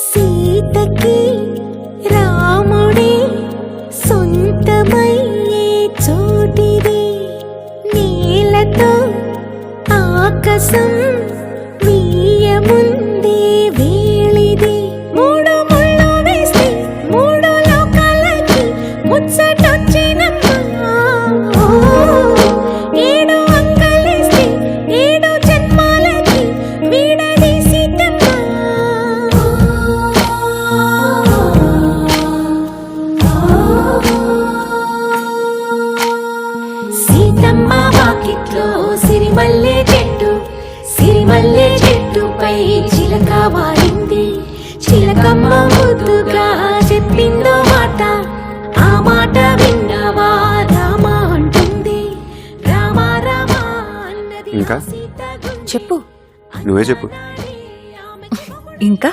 సీతకి రాముడే సొంతమయ్యే చోటిది, నీలతో ఆకాశం వీయముందే వేళిది. మూడు ముళ్ళు వేస్తే మూడు లోకాలకి ముచ్చటొచ్చినమ్మా. ఏడు అంగలేస్తే ఏడు జన్మాలకి వీడదీసిటమ్మా. సీతమ్మ వాకిట్లో సిరిమల్లె చెట్టు, సిరిమల్లె చెట్టుపై చిలక వారింది. చిలకమ్మ ముద్దుగా చెప్పిందో మాట, ఆ మాట విన్నవా రామ అంటుంది. రామ రామ అన్నది ఇంకా? సీత చెప్పు నువ్వే చెప్పు. ఇంకా